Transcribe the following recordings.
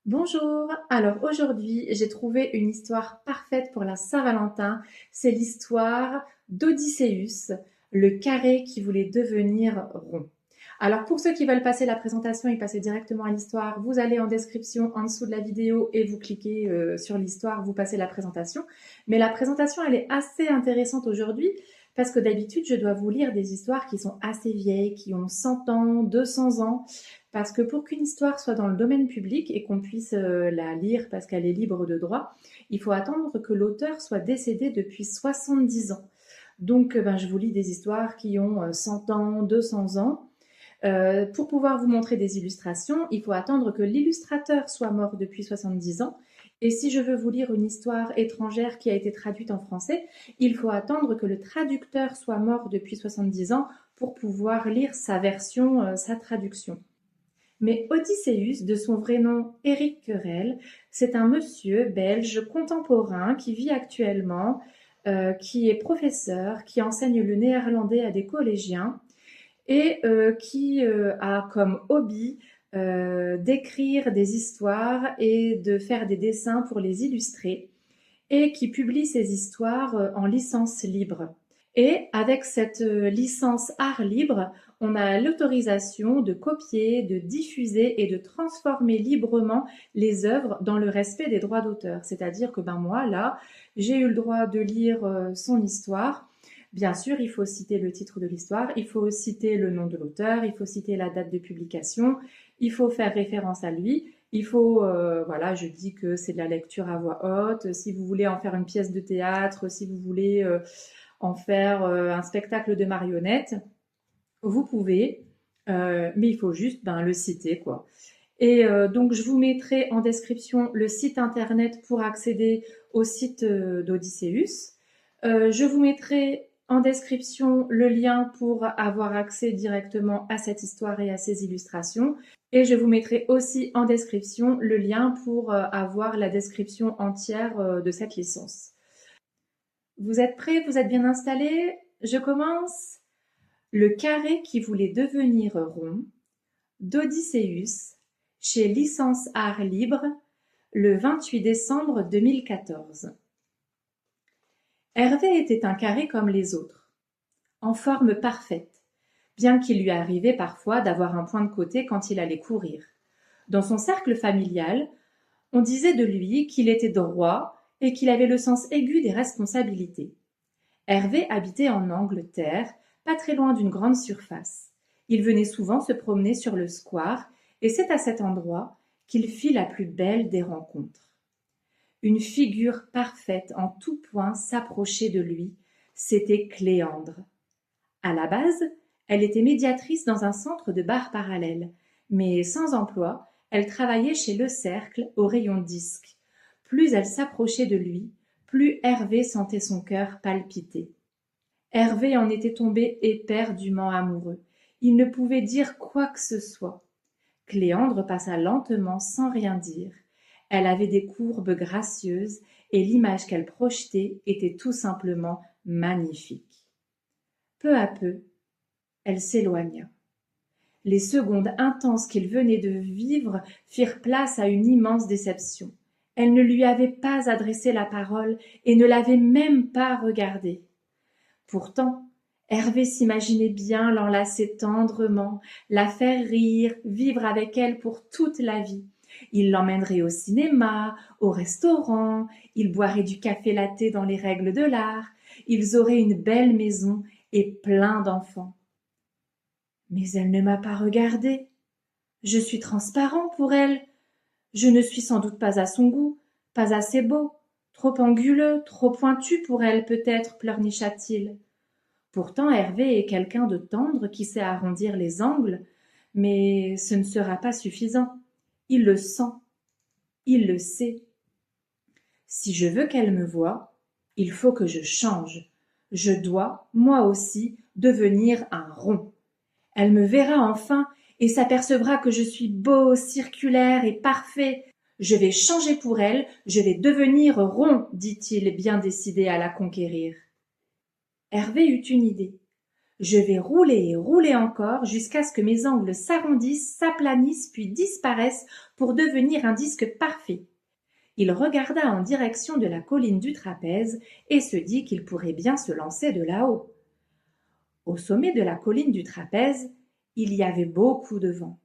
Bonjour, alors aujourd'hui j'ai trouvé une histoire parfaite pour la Saint-Valentin. C'est l'histoire d'Odysseus, le carré qui voulait devenir rond. Alors pour ceux qui veulent passer la présentation et passer directement à l'histoire, vous allez en description en dessous de la vidéo et vous cliquez sur l'histoire, vous passez la présentation. Mais la présentation elle est assez intéressante aujourd'hui parce que d'habitude je dois vous lire des histoires qui sont assez vieilles, qui ont 100 ans, 200 ans. Parce que pour qu'une histoire soit dans le domaine public et qu'on puisse la lire parce qu'elle est libre de droit, il faut attendre que l'auteur soit décédé depuis 70 ans. Donc, je vous lis des histoires qui ont 100 ans, 200 ans. Pour pouvoir vous montrer des illustrations, il faut attendre que l'illustrateur soit mort depuis 70 ans. Et si je veux vous lire une histoire étrangère qui a été traduite en français, il faut attendre que le traducteur soit mort depuis 70 ans pour pouvoir lire sa version, sa traduction. Mais Odysseus, de son vrai nom Éric Querelle, c'est un monsieur belge contemporain qui vit actuellement, qui est professeur, qui enseigne le néerlandais à des collégiens et qui a comme hobby d'écrire des histoires et de faire des dessins pour les illustrer et qui publie ses histoires en licence libre. Et avec cette licence art libre, on a l'autorisation de copier, de diffuser et de transformer librement les œuvres dans le respect des droits d'auteur. C'est-à-dire que moi, là, j'ai eu le droit de lire son histoire. Bien sûr, il faut citer le titre de l'histoire, il faut citer le nom de l'auteur, il faut citer la date de publication, il faut faire référence à lui. Il faut, voilà, je dis que c'est de la lecture à voix haute. Si vous voulez en faire une pièce de théâtre, si vous voulez en faire un spectacle de marionnettes, vous pouvez, mais il faut juste le citer, quoi. Et donc, je vous mettrai en description le site internet pour accéder au site d'Odysseus. Je vous mettrai en description le lien pour avoir accès directement à cette histoire et à ses illustrations. Et je vous mettrai aussi en description le lien pour avoir la description entière de cette licence. Vous êtes prêts? Vous êtes bien installés? Je commence. Le carré qui voulait devenir rond, d'Odysseus, chez Licence Art Libre, le 28 décembre 2014. Hervé était un carré comme les autres, en forme parfaite, bien qu'il lui arrivait parfois d'avoir un point de côté quand il allait courir. Dans son cercle familial, on disait de lui qu'il était droit et qu'il avait le sens aigu des responsabilités. Hervé habitait en Angleterre, pas très loin d'une grande surface. Il venait souvent se promener sur le square, et c'est à cet endroit qu'il fit la plus belle des rencontres. Une figure parfaite en tout point s'approchait de lui, c'était Cléandre. À la base, elle était médiatrice dans un centre de bar parallèle, mais sans emploi, elle travaillait chez Le Cercle au rayon disques. Plus elle s'approchait de lui, plus Hervé sentait son cœur palpiter. Hervé en était tombé éperdument amoureux. Il ne pouvait dire quoi que ce soit. Cléandre passa lentement sans rien dire. Elle avait des courbes gracieuses et l'image qu'elle projetait était tout simplement magnifique. Peu à peu, elle s'éloigna. Les secondes intenses qu'il venait de vivre firent place à une immense déception. Elle ne lui avait pas adressé la parole et ne l'avait même pas regardé. Pourtant, Hervé s'imaginait bien l'enlacer tendrement, la faire rire, vivre avec elle pour toute la vie. Il l'emmènerait au cinéma, au restaurant, ils boiraient du café latte dans les règles de l'art, ils auraient une belle maison et plein d'enfants. Mais elle ne m'a pas regardé. Je suis transparent pour elle. Je ne suis sans doute pas à son goût, pas assez beau, trop anguleux, trop pointu pour elle peut-être, pleurnicha-t-il. Pourtant Hervé est quelqu'un de tendre qui sait arrondir les angles, mais ce ne sera pas suffisant. Il le sent, il le sait. Si je veux qu'elle me voie, il faut que je change. Je dois, moi aussi, devenir un rond. Elle me verra enfin et s'apercevra que je suis beau, circulaire et parfait. Je vais changer pour elle, je vais devenir rond, dit-il, bien décidé à la conquérir. Hervé eut une idée. Je vais rouler et rouler encore jusqu'à ce que mes angles s'arrondissent, s'aplanissent puis disparaissent pour devenir un disque parfait. Il regarda en direction de la colline du trapèze et se dit qu'il pourrait bien se lancer de là-haut. Au sommet de la colline du trapèze, il y avait beaucoup de vent.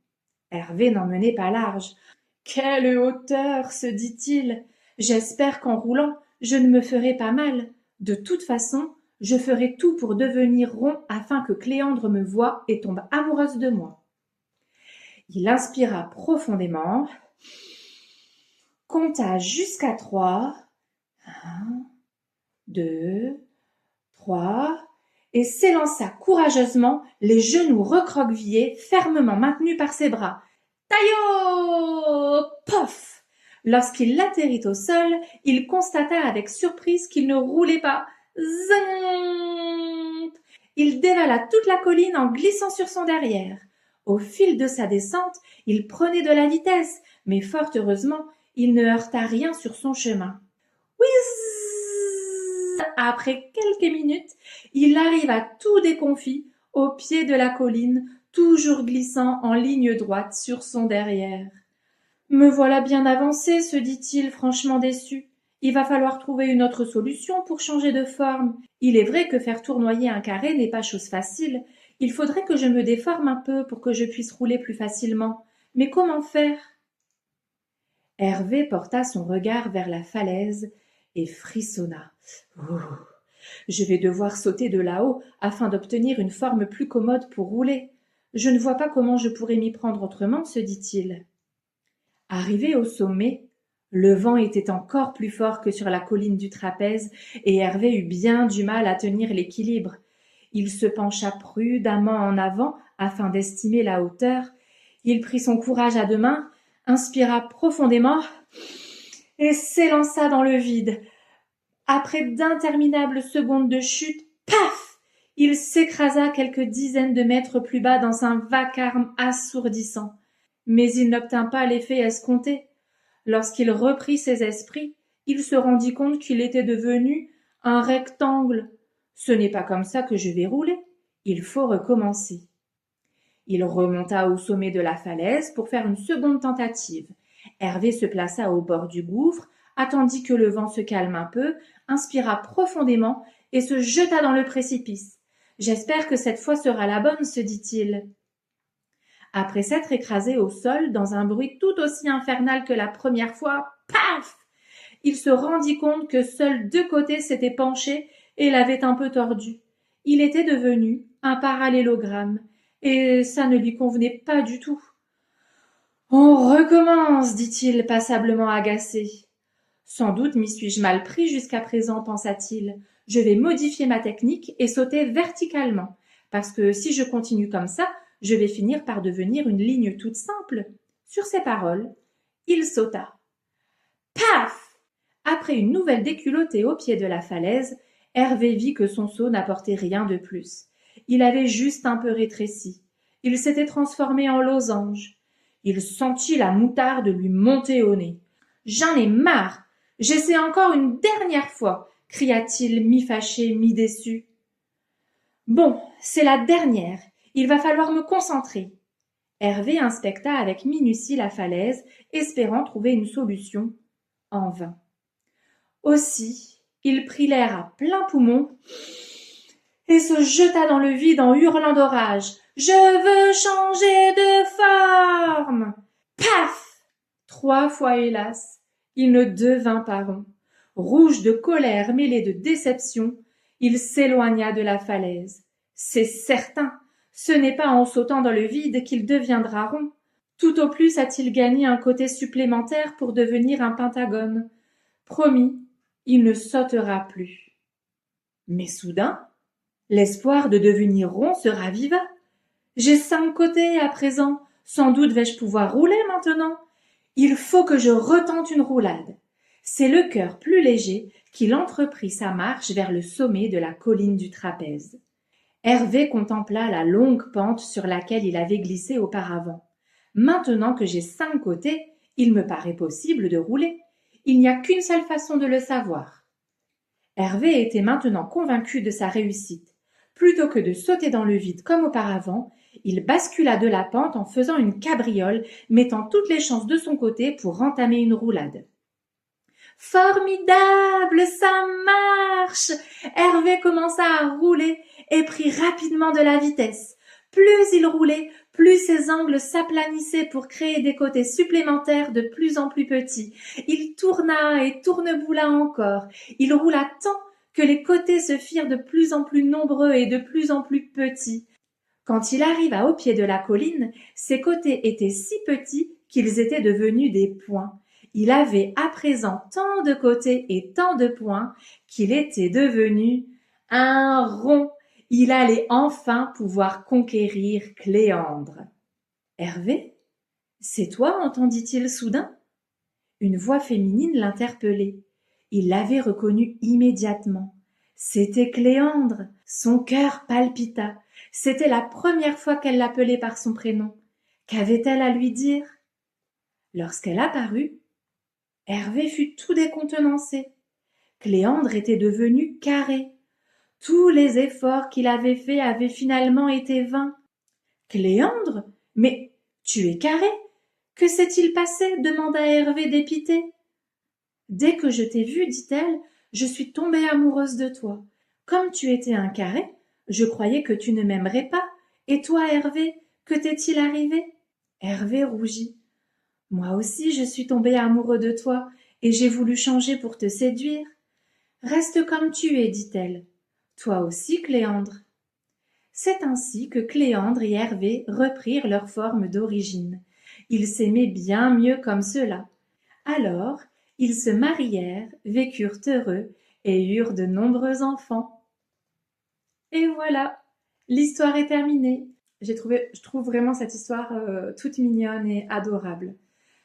Hervé n'en menait pas large. « Quelle hauteur !» se dit-il. « J'espère qu'en roulant, je ne me ferai pas mal. De toute façon, je ferai tout pour devenir rond afin que Cléandre me voie et tombe amoureuse de moi. » Il inspira profondément, compta jusqu'à 3, 1, 2, 3, et s'élança courageusement, les genoux recroquevillés, fermement maintenus par ses bras. Taillot! Pof! Lorsqu'il atterrit au sol, il constata avec surprise qu'il ne roulait pas. Zing! Il dévala toute la colline en glissant sur son derrière. Au fil de sa descente, il prenait de la vitesse, mais fort heureusement, il ne heurta rien sur son chemin. Whizz! Après quelques minutes, il arriva tout déconfit au pied de la colline, toujours glissant en ligne droite sur son derrière. « Me voilà bien avancé, se dit-il, franchement déçu. Il va falloir trouver une autre solution pour changer de forme. Il est vrai que faire tournoyer un carré n'est pas chose facile. Il faudrait que je me déforme un peu pour que je puisse rouler plus facilement. Mais comment faire ?» Hervé porta son regard vers la falaise et frissonna. « Oh, je vais devoir sauter de là-haut afin d'obtenir une forme plus commode pour rouler. Je ne vois pas comment je pourrais m'y prendre autrement, se dit-il. Arrivé au sommet, le vent était encore plus fort que sur la colline du trapèze et Hervé eut bien du mal à tenir l'équilibre. Il se pencha prudemment en avant afin d'estimer la hauteur. Il prit son courage à deux mains, inspira profondément et s'élança dans le vide. Après d'interminables secondes de chute, paf! Il s'écrasa quelques dizaines de mètres plus bas dans un vacarme assourdissant. Mais il n'obtint pas l'effet escompté. Lorsqu'il reprit ses esprits, il se rendit compte qu'il était devenu un rectangle. Ce n'est pas comme ça que je vais rouler. Il faut recommencer. Il remonta au sommet de la falaise pour faire une seconde tentative. Hervé se plaça au bord du gouffre, attendit que le vent se calme un peu, inspira profondément et se jeta dans le précipice. « J'espère que cette fois sera la bonne, se dit-il. » Après s'être écrasé au sol dans un bruit tout aussi infernal que la première fois, paf! Il se rendit compte que seuls deux côtés s'étaient penchés et l'avaient un peu tordu. Il était devenu un parallélogramme, et ça ne lui convenait pas du tout. « On recommence, dit-il, passablement agacé. Sans doute m'y suis-je mal pris jusqu'à présent, pensa-t-il. Je vais modifier ma technique et sauter verticalement, parce que si je continue comme ça, je vais finir par devenir une ligne toute simple. » Sur ces paroles, il sauta. Paf! Après une nouvelle déculottée au pied de la falaise, Hervé vit que son saut n'apportait rien de plus. Il avait juste un peu rétréci. Il s'était transformé en losange. Il sentit la moutarde lui monter au nez. « J'en ai marre! J'essaie encore une dernière fois !» cria-t-il, mi-fâché, mi-déçu. « Bon, c'est la dernière. Il va falloir me concentrer. » Hervé inspecta avec minutie la falaise, espérant trouver une solution. En vain. Aussi, il prit l'air à plein poumon et se jeta dans le vide en hurlant d'orage. « Je veux changer de forme !» Paf! 3 fois, hélas, il ne devint pas rond. Rouge de colère mêlée de déception, il s'éloigna de la falaise. C'est certain, ce n'est pas en sautant dans le vide qu'il deviendra rond. Tout au plus a-t-il gagné un côté supplémentaire pour devenir un pentagone. Promis, il ne sautera plus. Mais soudain, l'espoir de devenir rond se raviva. J'ai 5 côtés à présent, sans doute vais-je pouvoir rouler maintenant. Il faut que je retente une roulade. C'est le cœur plus léger qu'il entreprit sa marche vers le sommet de la colline du trapèze. Hervé contempla la longue pente sur laquelle il avait glissé auparavant. Maintenant que j'ai 5 côtés, il me paraît possible de rouler. Il n'y a qu'une seule façon de le savoir. Hervé était maintenant convaincu de sa réussite. Plutôt que de sauter dans le vide comme auparavant, il bascula de la pente en faisant une cabriole, mettant toutes les chances de son côté pour entamer une roulade. Formidable, ça marche! Hervé commença à rouler et prit rapidement de la vitesse. Plus il roulait, plus ses angles s'aplanissaient pour créer des côtés supplémentaires de plus en plus petits. Il tourna et tourneboula encore. Il roula tant que les côtés se firent de plus en plus nombreux et de plus en plus petits. Quand il arriva au pied de la colline, ses côtés étaient si petits qu'ils étaient devenus des points. Il avait à présent tant de côtés et tant de points qu'il était devenu un rond. Il allait enfin pouvoir conquérir Cléandre. « Hervé, c'est toi ?» entendit-il soudain. Une voix féminine l'interpellait. Il l'avait reconnue immédiatement. C'était Cléandre. Son cœur palpita. C'était la première fois qu'elle l'appelait par son prénom. Qu'avait-elle à lui dire? Lorsqu'elle apparut, Hervé fut tout décontenancé. Cléandre était devenu carré. Tous les efforts qu'il avait faits avaient finalement été vains. Cléandre? Mais tu es carré? Que s'est-il passé? Demanda Hervé dépité. Dès que je t'ai vu, dit-elle, je suis tombée amoureuse de toi. Comme tu étais un carré, je croyais que tu ne m'aimerais pas. Et toi, Hervé, que t'est-il arrivé? Hervé rougit. Moi aussi, je suis tombé amoureux de toi, et j'ai voulu changer pour te séduire. Reste comme tu es, dit-elle. Toi aussi, Cléandre. C'est ainsi que Cléandre et Hervé reprirent leur forme d'origine. Ils s'aimaient bien mieux comme cela. Alors, ils se marièrent, vécurent heureux et eurent de nombreux enfants. Et voilà, l'histoire est terminée. Je trouve vraiment cette histoire toute mignonne et adorable.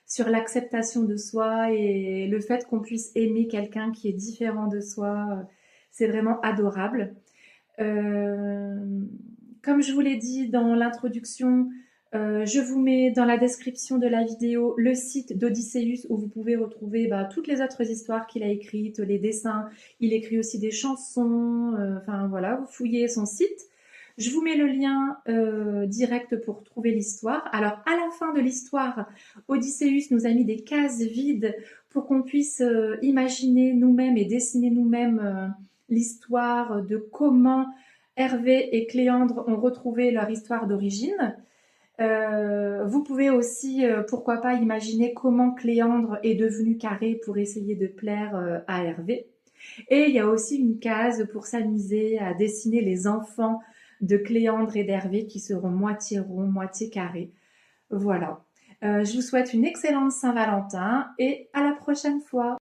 Sur l'acceptation de soi et le fait qu'on puisse aimer quelqu'un qui est différent de soi, c'est vraiment adorable. Euh, Comme je vous l'ai dit dans l'introduction, je vous mets dans la description de la vidéo le site d'Odysseus où vous pouvez retrouver toutes les autres histoires qu'il a écrites, les dessins. Il écrit aussi des chansons. Enfin voilà, vous fouillez son site. Je vous mets le lien direct pour trouver l'histoire. Alors à la fin de l'histoire, Odysseus nous a mis des cases vides pour qu'on puisse imaginer nous-mêmes et dessiner nous-mêmes l'histoire de comment Hervé et Cléandre ont retrouvé leur histoire d'origine. Vous pouvez aussi, pourquoi pas, imaginer comment Cléandre est devenu carré pour essayer de plaire à Hervé. Et il y a aussi une case pour s'amuser à dessiner les enfants de Cléandre et d'Hervé qui seront moitié ronds, moitié carrés. Voilà. Je vous souhaite une excellente Saint-Valentin et à la prochaine fois.